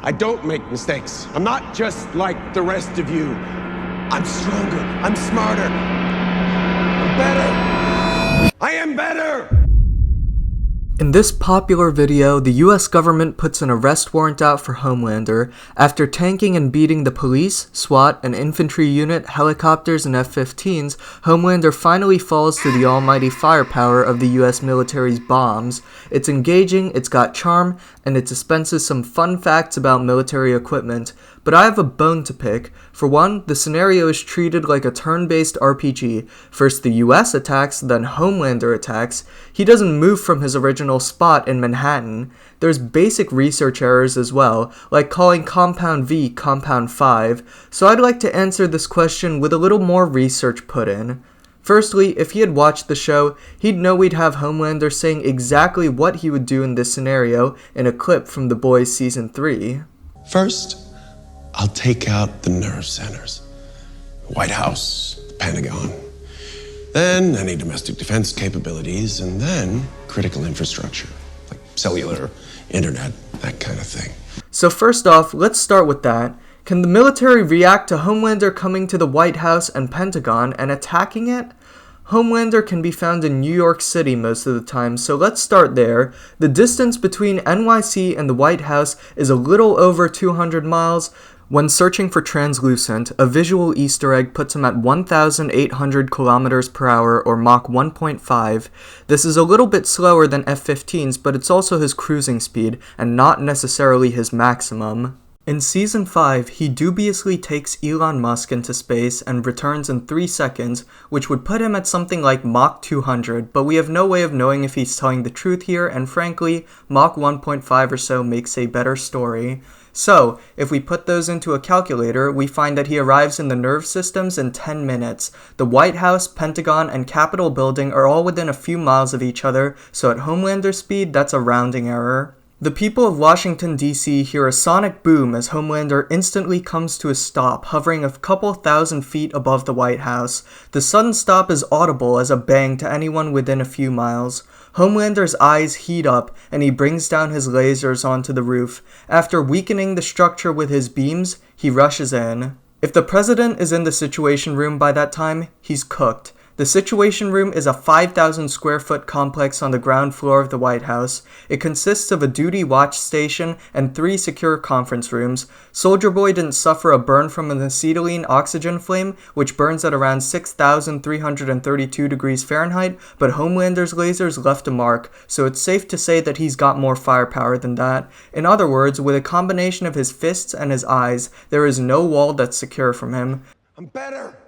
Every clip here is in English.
I don't make mistakes. I'm not just like the rest of you. I'm stronger. I'm smarter. I'm better. I am better! In this popular video, the US government puts an arrest warrant out for Homelander after tanking and beating the police, SWAT, and infantry unit, helicopters, and F-15s. Homelander finally falls to the almighty firepower of the US military's bombs. It's engaging, it's got charm, and it dispenses some fun facts about military equipment. But I have a bone to pick. For one, the scenario is treated like a turn-based RPG. First the US attacks, then Homelander attacks. He doesn't move from his original spot in Manhattan. There's basic research errors as well, like calling Compound V Compound 5, so I'd like to answer this question with a little more research put in. Firstly, if he had watched the show, he'd know we'd have Homelander saying exactly what he would do in this scenario in a clip from The Boys Season 3. First, I'll take out the nerve centers. The White House, the Pentagon. Then any domestic defense capabilities, and then critical infrastructure, like cellular, internet, that kind of thing. So first off, let's start with that. Can the military react to Homelander coming to the White House and Pentagon and attacking it? Homelander can be found in New York City most of the time, so let's start there. The distance between NYC and the White House is a little over 200 miles. When searching for translucent, a visual Easter egg puts him at 1,800 kilometers per hour, or Mach 1.5. This is a little bit slower than F-15's, but it's also his cruising speed, and not necessarily his maximum. In Season 5, he dubiously takes Elon Musk into space and returns in 3 seconds, which would put him at something like Mach 200, but we have no way of knowing if he's telling the truth here, and frankly, Mach 1.5 or so makes a better story. So, if we put those into a calculator, we find that he arrives in the nerve systems in 10 minutes. The White House, Pentagon, and Capitol building are all within a few miles of each other, so at Homelander speed, that's a rounding error. The people of Washington, D.C. hear a sonic boom as Homelander instantly comes to a stop, hovering a couple thousand feet above the White House. The sudden stop is audible as a bang to anyone within a few miles. Homelander's eyes heat up, and he brings down his lasers onto the roof. After weakening the structure with his beams, he rushes in. If the president is in the Situation Room by that time, he's cooked. The Situation Room is a 5,000 square foot complex on the ground floor of the White House. It consists of a duty watch station and 3 secure conference rooms. Soldier Boy didn't suffer a burn from an acetylene oxygen flame, which burns at around 6,332 degrees Fahrenheit, but Homelander's lasers left a mark, so it's safe to say that he's got more firepower than that. In other words, with a combination of his fists and his eyes, there is no wall that's secure from him. I'm better!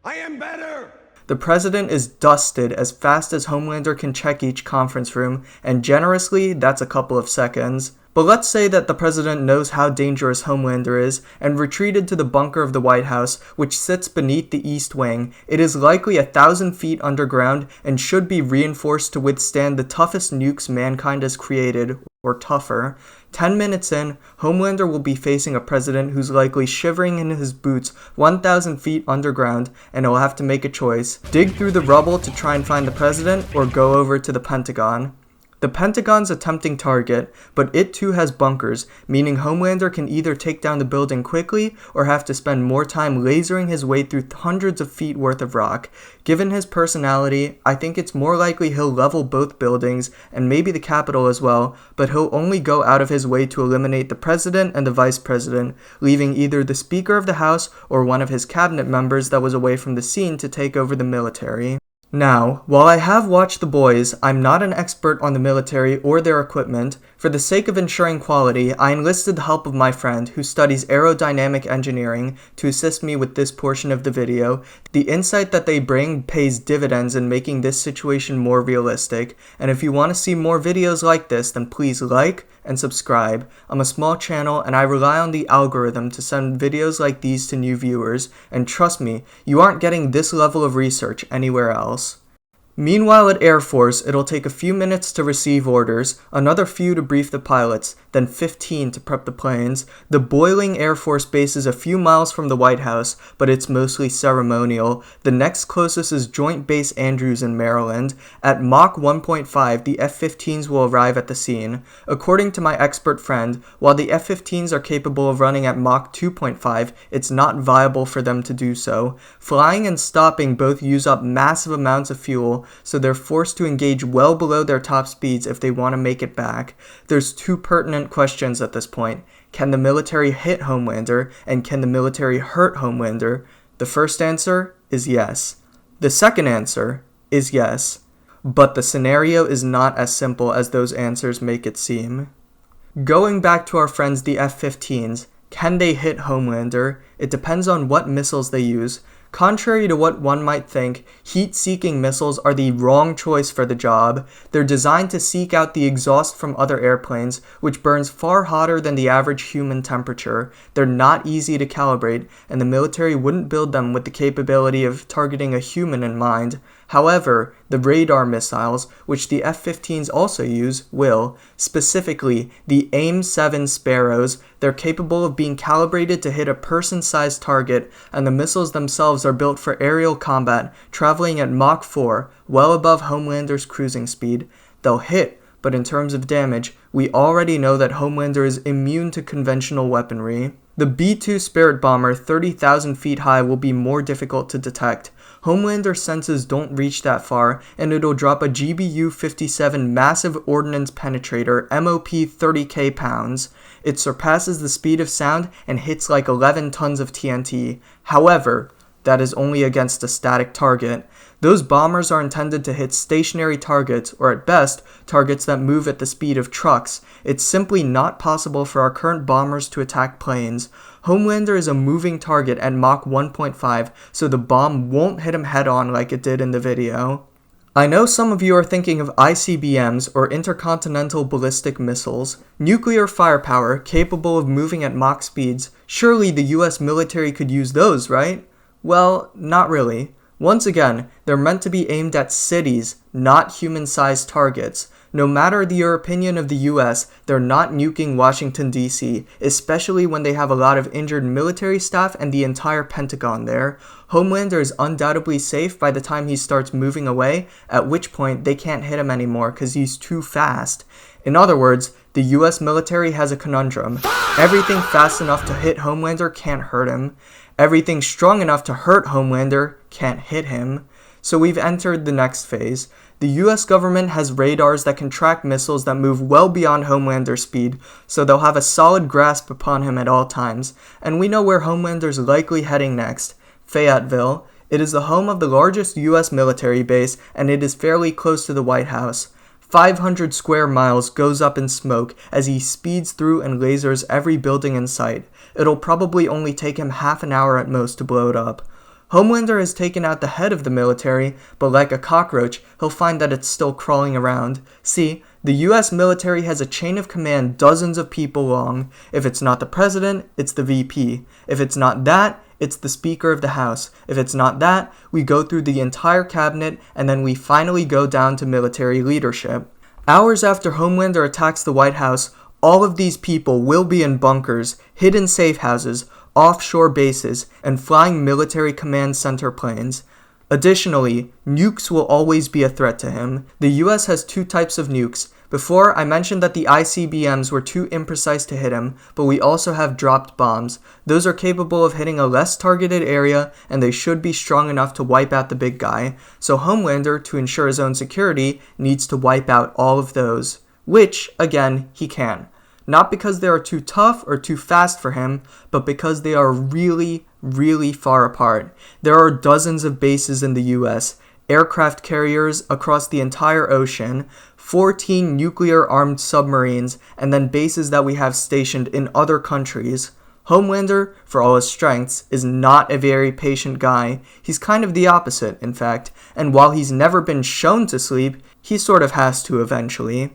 I am better! The president is dusted as fast as Homelander can check each conference room, and generously, that's a couple of seconds. But let's say that the president knows how dangerous Homelander is, and retreated to the bunker of the White House, which sits beneath the East Wing. It is likely 1,000 feet underground, and should be reinforced to withstand the toughest nukes mankind has created, or tougher. 10 minutes in, Homelander will be facing a president who's likely shivering in his boots 1,000 feet underground, and he'll have to make a choice: dig through the rubble to try and find the president, or go over to the Pentagon. The Pentagon's a tempting target, but it too has bunkers, meaning Homelander can either take down the building quickly or have to spend more time lasering his way through hundreds of feet worth of rock. Given his personality, I think it's more likely he'll level both buildings, and maybe the Capitol as well, but he'll only go out of his way to eliminate the president and the vice president, leaving either the Speaker of the House or one of his cabinet members that was away from the scene to take over the military. Now, while I have watched The Boys, I'm not an expert on the military or their equipment. For the sake of ensuring quality, I enlisted the help of my friend, who studies aerodynamic engineering, to assist me with this portion of the video. The insight that they bring pays dividends in making this situation more realistic, and if you want to see more videos like this, then please like and subscribe. I'm a small channel, and I rely on the algorithm to send videos like these to new viewers, and trust me, you aren't getting this level of research anywhere else. Meanwhile at Air Force, it'll take a few minutes to receive orders, another few to brief the pilots, then 15 to prep the planes. The boiling Air Force base is a few miles from the White House, but it's mostly ceremonial. The next closest is Joint Base Andrews in Maryland. At Mach 1.5, the F-15s will arrive at the scene. According to my expert friend, while the F-15s are capable of running at Mach 2.5, it's not viable for them to do so. Flying and stopping both use up massive amounts of fuel, so they're forced to engage well below their top speeds if they want to make it back. There's two pertinent questions at this point. Can the military hit Homelander, and can the military hurt Homelander? The first answer is yes. The second answer is yes. But the scenario is not as simple as those answers make it seem. Going back to our friends the F-15s, can they hit Homelander? It depends on what missiles they use. Contrary to what one might think, heat-seeking missiles are the wrong choice for the job. They're designed to seek out the exhaust from other airplanes, which burns far hotter than the average human temperature. They're not easy to calibrate, and the military wouldn't build them with the capability of targeting a human in mind. However, the radar missiles, which the F-15s also use, will. Specifically, the AIM-7 Sparrows, they're capable of being calibrated to hit a person-sized target, and the missiles themselves are built for aerial combat, traveling at Mach 4, well above Homelander's cruising speed. They'll hit, but in terms of damage, we already know that Homelander is immune to conventional weaponry. The B-2 Spirit bomber 30,000 feet high will be more difficult to detect. Homelander's senses don't reach that far, and it'll drop a GBU-57 Massive Ordnance Penetrator MOP 30k pounds. It surpasses the speed of sound and hits like 11 tons of TNT. However, that is only against a static target. Those bombers are intended to hit stationary targets, or at best, targets that move at the speed of trucks. It's simply not possible for our current bombers to attack planes. Homelander is a moving target at Mach 1.5, so the bomb won't hit him head-on like it did in the video. I know some of you are thinking of ICBMs, or intercontinental ballistic missiles. Nuclear firepower, capable of moving at Mach speeds. Surely the US military could use those, right? Well, not really. Once again, they're meant to be aimed at cities, not human-sized targets. No matter your opinion of the US, they're not nuking Washington, D.C., especially when they have a lot of injured military staff and the entire Pentagon there. Homelander is undoubtedly safe by the time he starts moving away, at which point they can't hit him anymore because he's too fast. In other words, the US military has a conundrum. Everything fast enough to hit Homelander can't hurt him. Everything strong enough to hurt Homelander can't hit him. So we've entered the next phase. The US government has radars that can track missiles that move well beyond Homelander's speed, so they'll have a solid grasp upon him at all times. And we know where Homelander's likely heading next. Fayetteville. It is the home of the largest US military base, and it is fairly close to the White House. 500 square miles goes up in smoke as he speeds through and lasers every building in sight. It'll probably only take him half an hour at most to blow it up. Homelander has taken out the head of the military, but like a cockroach, he'll find that it's still crawling around. See, the US military has a chain of command dozens of people long. If it's not the president, it's the VP. If it's not that, it's the Speaker of the House. If it's not that, we go through the entire cabinet, and then we finally go down to military leadership. Hours after Homelander attacks the White House, all of these people will be in bunkers, hidden safe houses, offshore bases, and flying military command center planes. Additionally, nukes will always be a threat to him. The US has two types of nukes. Before, I mentioned that the ICBMs were too imprecise to hit him, but we also have dropped bombs. Those are capable of hitting a less targeted area, and they should be strong enough to wipe out the big guy. So Homelander, to ensure his own security, needs to wipe out all of those. Which, again, he can. Not because they are too tough or too fast for him, but because they are really, really far apart. There are dozens of bases in the US, aircraft carriers across the entire ocean, 14 nuclear-armed submarines, and then bases that we have stationed in other countries. Homelander, for all his strengths, is not a very patient guy. He's kind of the opposite, in fact, and while he's never been shown to sleep, he sort of has to eventually.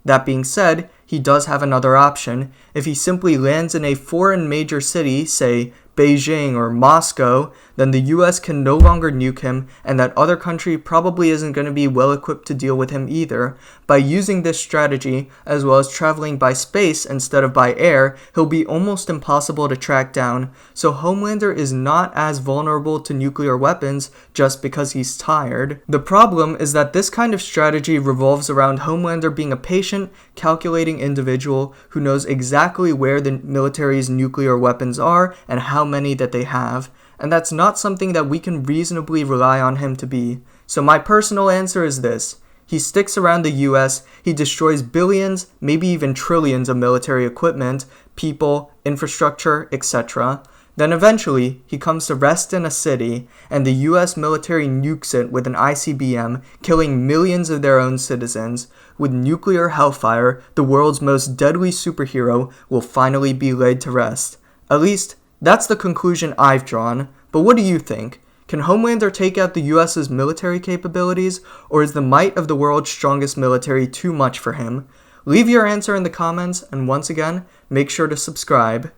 That being said, he does have another option. If he simply lands in a foreign major city, say Beijing or Moscow, then the US can no longer nuke him, and that other country probably isn't going to be well equipped to deal with him either. By using this strategy, as well as traveling by space instead of by air, he'll be almost impossible to track down, so Homelander is not as vulnerable to nuclear weapons just because he's tired. The problem is that this kind of strategy revolves around Homelander being a patient, calculating individual who knows exactly where the military's nuclear weapons are and how many that they have, and that's not something that we can reasonably rely on him to be. So my personal answer is this: he sticks around the US, he destroys billions, maybe even trillions of military equipment, people, infrastructure, etc. Then eventually, he comes to rest in a city, and the US military nukes it with an ICBM, killing millions of their own citizens. With nuclear hellfire, the world's most deadly superhero will finally be laid to rest. At least, that's the conclusion I've drawn, but what do you think? Can Homelander take out the US's military capabilities, or is the might of the world's strongest military too much for him? Leave your answer in the comments, and once again, make sure to subscribe.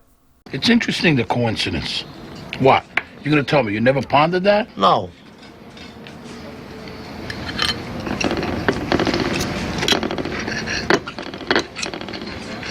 It's interesting, the coincidence. What? You're gonna tell me you never pondered that? No.